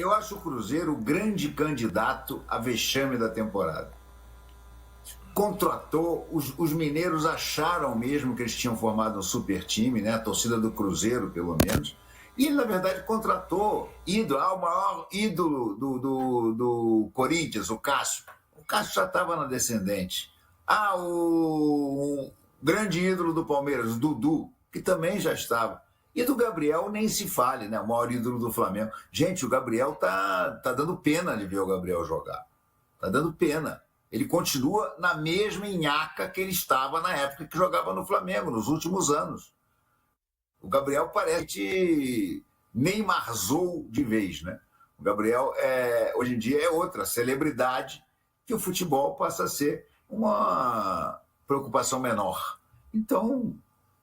eu acho o Cruzeiro o grande candidato a vexame da temporada. Contratou, os mineiros acharam mesmo que eles tinham formado um super time, né? A torcida do Cruzeiro, pelo menos. E ele, na verdade, contratou o maior ídolo do Corinthians, o Cássio. O Cássio já estava na descendente. O grande ídolo do Palmeiras, o Dudu, que também já estava. E do Gabriel nem se fale, né? O maior ídolo do Flamengo. Gente, o Gabriel tá dando pena de ver o Gabriel jogar. Tá dando pena. Ele continua na mesma nhaca que ele estava na época que jogava no Flamengo, nos últimos anos. O Gabriel parece que neymarzou de vez, né? O Gabriel, hoje em dia, é outra celebridade que o futebol passa a ser uma preocupação menor. Então,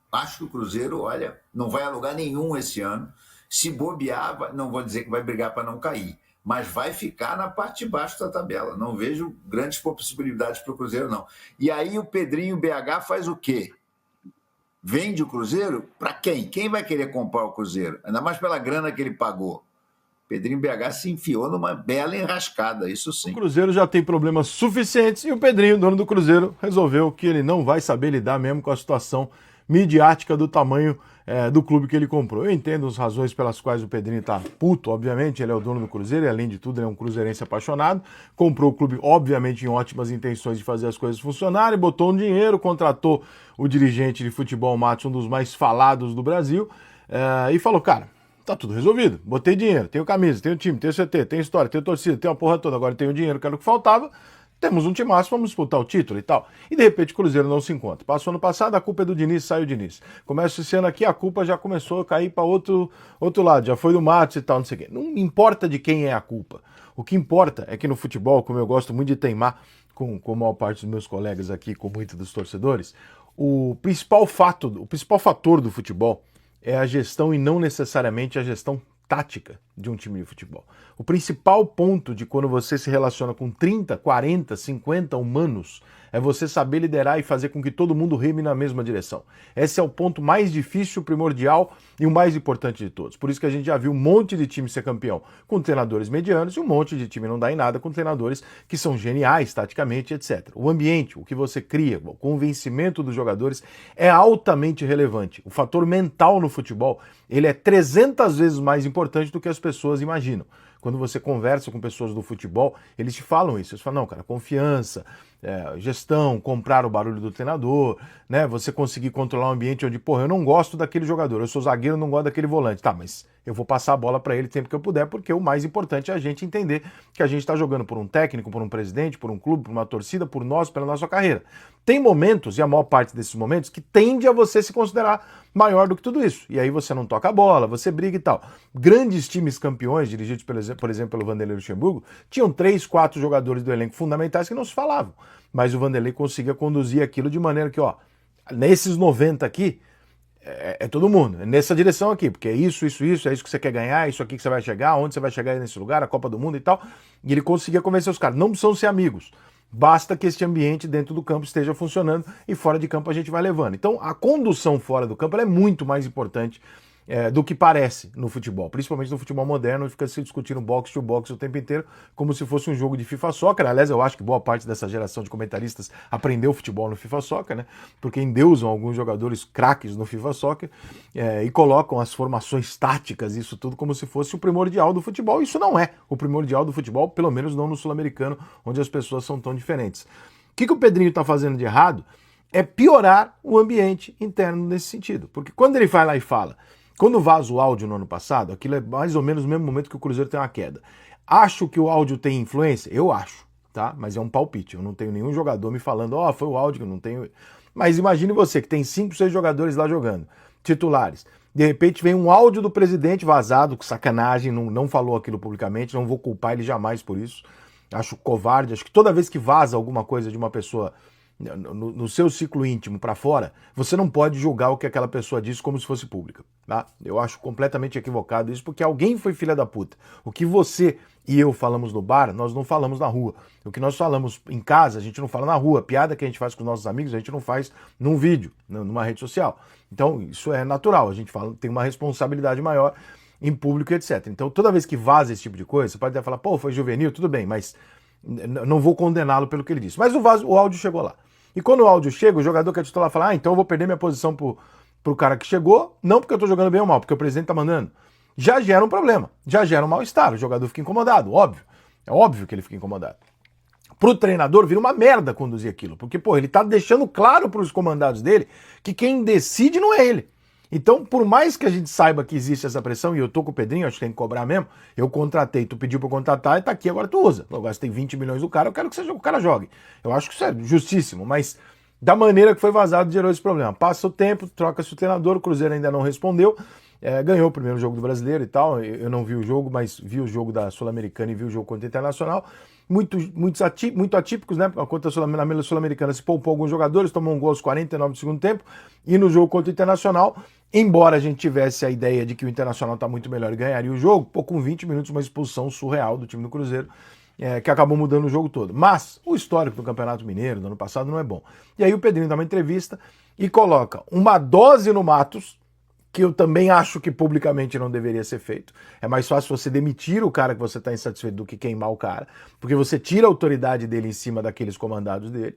acho que o Cruzeiro, olha, não vai a lugar nenhum esse ano. Se bobear, não vou dizer que vai brigar para não cair, mas vai ficar na parte de baixo da tabela. Não vejo grandes possibilidades para o Cruzeiro, não. E aí o Pedrinho BH faz o quê? Vende o Cruzeiro para quem? Quem vai querer comprar o Cruzeiro? Ainda mais pela grana que ele pagou. Pedrinho BH se enfiou numa bela enrascada, isso sim. O Cruzeiro já tem problemas suficientes e o Pedrinho, dono do Cruzeiro, resolveu que ele não vai saber lidar mesmo com a situação midiática do tamanho do clube que ele comprou. Eu entendo as razões pelas quais o Pedrinho tá puto, obviamente, ele é o dono do Cruzeiro e, além de tudo, ele é um cruzeirense apaixonado, comprou o clube, obviamente, em ótimas intenções de fazer as coisas funcionarem, botou um dinheiro, contratou o dirigente de futebol, Matos, um dos mais falados do Brasil, e falou, cara, tá tudo resolvido, botei dinheiro, tenho camisa, tenho time, tenho CT, tenho história, tenho torcida, tenho a porra toda, agora tenho dinheiro, que era o que faltava, temos um timaço, vamos disputar o título e tal. E de repente o Cruzeiro não se encontra. Passou ano passado, a culpa é do Diniz, saiu o Diniz. Começa esse ano aqui, a culpa já começou a cair para outro lado, já foi do Matos e tal, não sei o quê. Não importa de quem é a culpa. O que importa é que no futebol, como eu gosto muito de teimar com a maior parte dos meus colegas aqui, com muitos dos torcedores, o principal fator do futebol é a gestão e não necessariamente a gestão tática de um time de futebol. O principal ponto de quando você se relaciona com 30, 40, 50 humanos é você saber liderar e fazer com que todo mundo reme na mesma direção. Esse é o ponto mais difícil, primordial e o mais importante de todos. Por isso que a gente já viu um monte de time ser campeão com treinadores medianos e um monte de time não dá em nada com treinadores que são geniais taticamente, etc. O ambiente, o que você cria, o convencimento dos jogadores é altamente relevante. O fator mental no futebol, ele é 300 vezes mais importante do que as pessoas imaginam. Quando você conversa com pessoas do futebol, eles te falam isso. Eles falam, não, cara, confiança, gestão, comprar o barulho do treinador, né? Você conseguir controlar um ambiente onde, porra, eu não gosto daquele jogador, eu sou zagueiro, não gosto daquele volante. Tá, mas eu vou passar a bola para ele sempre que eu puder, porque o mais importante é a gente entender que a gente está jogando por um técnico, por um presidente, por um clube, por uma torcida, por nós, pela nossa carreira. Tem momentos, e a maior parte desses momentos, que tende a você se considerar maior do que tudo isso. E aí você não toca a bola, você briga e tal. Grandes times campeões, dirigidos, por exemplo, pelo Vanderlei Luxemburgo, tinham 3, 4 jogadores do elenco fundamentais que não se falavam. Mas o Vanderlei conseguia conduzir aquilo de maneira que, ó, nesses 90 aqui, é todo mundo, é nessa direção aqui, porque é isso, é isso que você quer ganhar, é isso aqui que você vai chegar, onde você vai chegar nesse lugar, a Copa do Mundo e tal. E ele conseguia convencer os caras, não precisam ser amigos. Basta que este ambiente dentro do campo esteja funcionando e fora de campo a gente vai levando. Então a condução fora do campo ela é muito mais importante do que parece no futebol, principalmente no futebol moderno, fica se discutindo box to box o tempo inteiro, como se fosse um jogo de FIFA Soccer. Aliás, eu acho que boa parte dessa geração de comentaristas aprendeu futebol no FIFA Soccer, né? Porque endeusam alguns jogadores craques no FIFA Soccer e colocam as formações táticas, isso tudo, como se fosse o primordial do futebol. Isso não é o primordial do futebol, pelo menos não no sul-americano, onde as pessoas são tão diferentes. O que o Pedrinho está fazendo de errado é piorar o ambiente interno nesse sentido. Porque quando ele vai lá e fala, quando vaza o áudio no ano passado, aquilo é mais ou menos no mesmo momento que o Cruzeiro tem uma queda. Acho que o áudio tem influência? Eu acho, tá? Mas é um palpite. Eu não tenho nenhum jogador me falando, foi o áudio que eu não tenho. Mas imagine você que tem 5, 6 jogadores lá jogando, titulares. De repente vem um áudio do presidente vazado, com sacanagem, não falou aquilo publicamente, não vou culpar ele jamais por isso. Acho covarde, acho que toda vez que vaza alguma coisa de uma pessoa no seu ciclo íntimo para fora, você não pode julgar o que aquela pessoa disse como se fosse pública, tá? Eu acho completamente equivocado isso, porque alguém foi filha da puta. O que você e eu falamos no bar, nós não falamos na rua. O que nós falamos em casa, a gente não fala na rua. A piada que a gente faz com os nossos amigos, a gente não faz num vídeo, numa rede social. Então, isso é natural, a gente tem uma responsabilidade maior. em público, etc. Então, toda vez que vaza esse tipo de coisa, você pode até falar, pô, foi juvenil, tudo bem, mas não vou condená-lo pelo que ele disse. Mas o áudio chegou lá. E quando o áudio chega, o jogador que é titular fala, então eu vou perder minha posição pro cara que chegou, não porque eu tô jogando bem ou mal, porque o presidente tá mandando. Já gera um problema, já gera um mal-estar, o jogador fica incomodado, óbvio. É óbvio que ele fica incomodado. Pro treinador vira uma merda conduzir aquilo, porque, pô, ele tá deixando claro pros comandados dele que quem decide não é ele. Então, por mais que a gente saiba que existe essa pressão, e eu tô com o Pedrinho, acho que tem que cobrar mesmo, eu contratei, tu pediu pra eu contratar e tá aqui, agora tu usa. Agora você tem 20 milhões do cara, eu quero que o cara jogue. Eu acho que isso é justíssimo, mas da maneira que foi vazado gerou esse problema. Passa o tempo, troca-se o treinador, o Cruzeiro ainda não respondeu, ganhou o primeiro jogo do Brasileiro e tal, eu não vi o jogo, mas vi o jogo da Sul-Americana e vi o jogo contra o Internacional. Muito atípicos, né? Contra a Sul-Americana se poupou alguns jogadores, tomou um gol aos 49 do segundo tempo, e no jogo contra o Internacional, embora a gente tivesse a ideia de que o Internacional está muito melhor e ganharia o jogo, pô, com 20 minutos uma expulsão surreal do time do Cruzeiro, que acabou mudando o jogo todo. Mas o histórico do Campeonato Mineiro do ano passado não é bom. E aí o Pedrinho dá uma entrevista e coloca uma dose no Matos, que eu também acho que publicamente não deveria ser feito. É mais fácil você demitir o cara que você está insatisfeito do que queimar o cara, porque você tira a autoridade dele em cima daqueles comandados dele.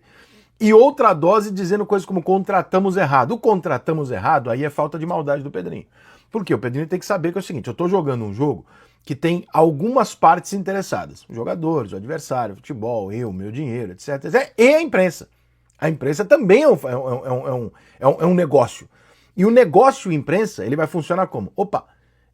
E outra dose dizendo coisas como contratamos errado. O contratamos errado aí é falta de maldade do Pedrinho. Por quê? O Pedrinho tem que saber que é o seguinte, eu estou jogando um jogo que tem algumas partes interessadas. Os jogadores, o adversário, o futebol, eu, meu dinheiro, etc. E a imprensa. A imprensa também é um negócio. E o negócio imprensa, ele vai funcionar como? Opa,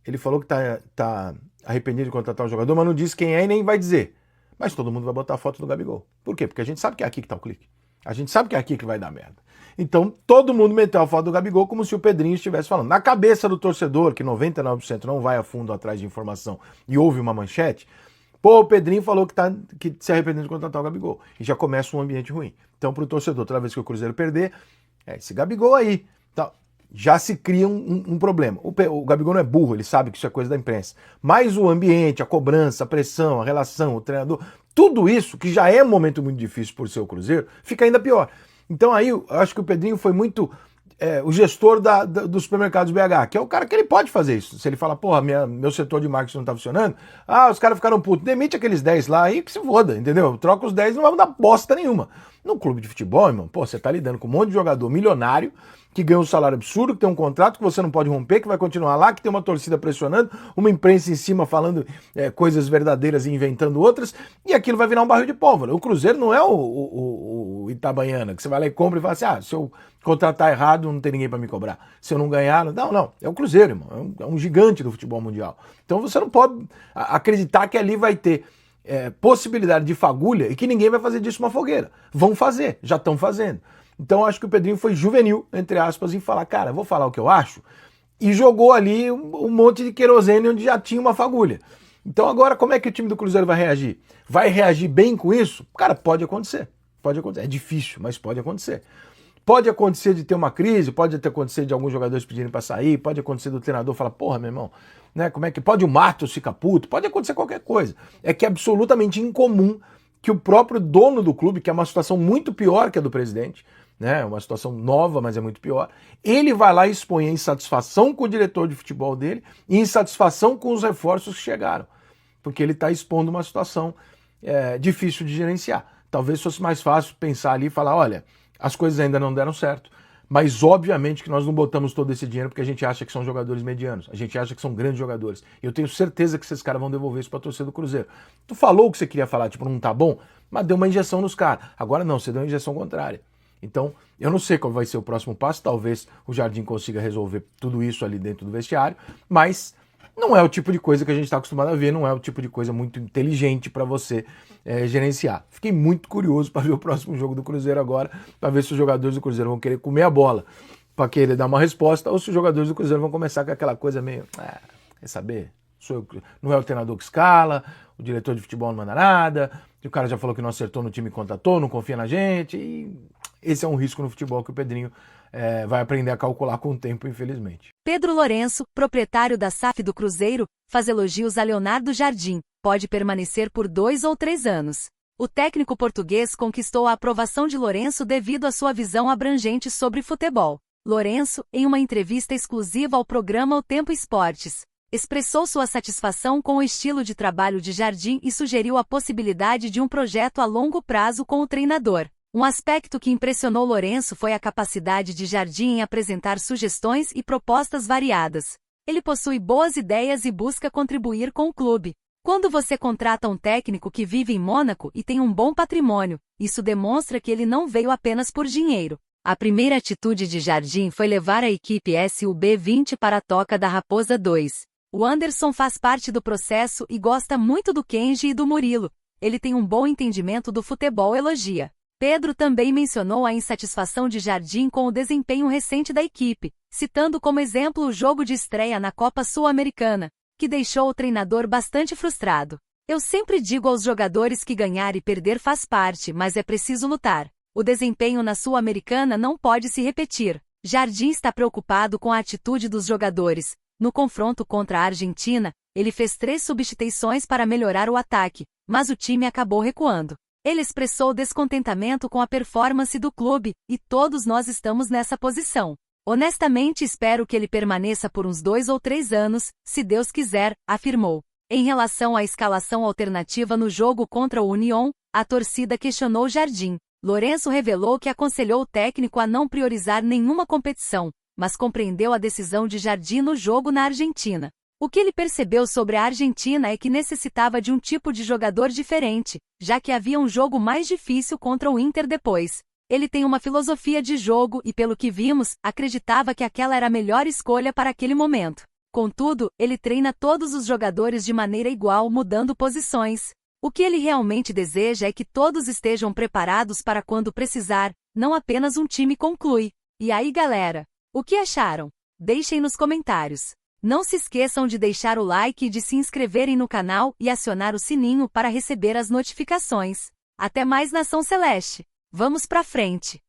ele falou que tá arrependido de contratar o jogador, mas não disse quem é e nem vai dizer. Mas todo mundo vai botar a foto do Gabigol. Por quê? Porque a gente sabe que é aqui que tá o clique. A gente sabe que é aqui que vai dar merda. Então, todo mundo meteu a foto do Gabigol como se o Pedrinho estivesse falando. Na cabeça do torcedor, que 99% não vai a fundo atrás de informação e ouve uma manchete, pô, o Pedrinho falou que se arrependeu de contratar o Gabigol. E já começa um ambiente ruim. Então, pro torcedor, toda vez que o Cruzeiro perder, esse Gabigol aí. Então, já se cria um problema. O Gabigol não é burro, ele sabe que isso é coisa da imprensa. Mas o ambiente, a cobrança, a pressão, a relação, o treinador, tudo isso, que já é um momento muito difícil por ser o Cruzeiro, fica ainda pior. Então aí eu acho que o Pedrinho foi muito o gestor dos supermercados BH, que é o cara que ele pode fazer isso. Se ele fala, porra, meu setor de marketing não tá funcionando, os caras ficaram putos, demite aqueles 10 lá aí que se foda, entendeu? Troca os 10 e não vai dar bosta nenhuma. No clube de futebol, irmão, pô, você tá lidando com um monte de jogador milionário, que ganha um salário absurdo, que tem um contrato que você não pode romper, que vai continuar lá, que tem uma torcida pressionando, uma imprensa em cima falando coisas verdadeiras e inventando outras, e aquilo vai virar um barril de pólvora. O Cruzeiro não é o Itabaiana, que você vai lá e compra e fala assim, se eu contratar errado, não tem ninguém para me cobrar. Se eu não ganhar, não, é o Cruzeiro, irmão, é um gigante do futebol mundial. Então você não pode acreditar que ali vai ter possibilidade de fagulha e que ninguém vai fazer disso uma fogueira. Vão fazer, já estão fazendo. Então acho que o Pedrinho foi juvenil, entre aspas, em falar, cara, vou falar o que eu acho, e jogou ali um monte de querosene onde já tinha uma fagulha. Então agora como é que o time do Cruzeiro vai reagir? Vai reagir bem com isso? Cara, pode acontecer. É difícil, mas pode acontecer. Pode acontecer de ter uma crise, pode até acontecer de alguns jogadores pedirem para sair, pode acontecer do treinador falar, porra, meu irmão, né, como é que pode o Matos ficar puto? Pode acontecer qualquer coisa. É que é absolutamente incomum que o próprio dono do clube, que é uma situação muito pior que a do presidente, né, uma situação nova, mas é muito pior, ele vai lá e expõe a insatisfação com o diretor de futebol dele e insatisfação com os reforços que chegaram, porque ele está expondo uma situação difícil de gerenciar. Talvez fosse mais fácil pensar ali e falar, olha, as coisas ainda não deram certo, mas obviamente que nós não botamos todo esse dinheiro porque a gente acha que são jogadores medianos, a gente acha que são grandes jogadores. Eu tenho certeza que esses caras vão devolver isso para a torcida do Cruzeiro. Tu falou o que você queria falar, tipo, não tá bom, mas deu uma injeção nos caras. Agora não, você deu uma injeção contrária. Então, eu não sei qual vai ser o próximo passo, talvez o Jardim consiga resolver tudo isso ali dentro do vestiário, mas não é o tipo de coisa que a gente está acostumado a ver, não é o tipo de coisa muito inteligente para você gerenciar. Fiquei muito curioso para ver o próximo jogo do Cruzeiro agora, para ver se os jogadores do Cruzeiro vão querer comer a bola para querer dar uma resposta, ou se os jogadores do Cruzeiro vão começar com aquela coisa meio, quer saber? Não é o treinador que escala, o diretor de futebol não manda nada, o cara já falou que não acertou no time que contratou, não confia na gente, e esse é um risco no futebol que o Pedrinho vai aprender a calcular com o tempo, infelizmente. Pedro Lourenço, proprietário da SAF do Cruzeiro, faz elogios a Leonardo Jardim. Pode permanecer por 2 ou 3 anos. O técnico português conquistou a aprovação de Lourenço devido à sua visão abrangente sobre futebol. Lourenço, em uma entrevista exclusiva ao programa O Tempo Esportes, expressou sua satisfação com o estilo de trabalho de Jardim e sugeriu a possibilidade de um projeto a longo prazo com o treinador. Um aspecto que impressionou Lourenço foi a capacidade de Jardim em apresentar sugestões e propostas variadas. Ele possui boas ideias e busca contribuir com o clube. Quando você contrata um técnico que vive em Mônaco e tem um bom patrimônio, isso demonstra que ele não veio apenas por dinheiro. A primeira atitude de Jardim foi levar a equipe SUB20 para a Toca da Raposa 2. O Anderson faz parte do processo e gosta muito do Kenji e do Murilo. Ele tem um bom entendimento do futebol, elogia. Pedro também mencionou a insatisfação de Jardim com o desempenho recente da equipe, citando como exemplo o jogo de estreia na Copa Sul-Americana, que deixou o treinador bastante frustrado. Eu sempre digo aos jogadores que ganhar e perder faz parte, mas é preciso lutar. O desempenho na Sul-Americana não pode se repetir. Jardim está preocupado com a atitude dos jogadores. No confronto contra a Argentina, ele fez 3 substituições para melhorar o ataque, mas o time acabou recuando. Ele expressou descontentamento com a performance do clube, e todos nós estamos nessa posição. Honestamente espero que ele permaneça por uns 2 ou 3 anos, se Deus quiser, afirmou. Em relação à escalação alternativa no jogo contra o Unión, a torcida questionou Jardim. Lourenço revelou que aconselhou o técnico a não priorizar nenhuma competição, mas compreendeu a decisão de Jardim no jogo na Argentina. O que ele percebeu sobre a Argentina é que necessitava de um tipo de jogador diferente, já que havia um jogo mais difícil contra o Inter depois. Ele tem uma filosofia de jogo e, pelo que vimos, acreditava que aquela era a melhor escolha para aquele momento. Contudo, ele treina todos os jogadores de maneira igual, mudando posições. O que ele realmente deseja é que todos estejam preparados para quando precisar, não apenas um time conclui. E aí, galera? O que acharam? Deixem nos comentários. Não se esqueçam de deixar o like e de se inscreverem no canal e acionar o sininho para receber as notificações. Até mais, Nação Celeste! Vamos pra frente!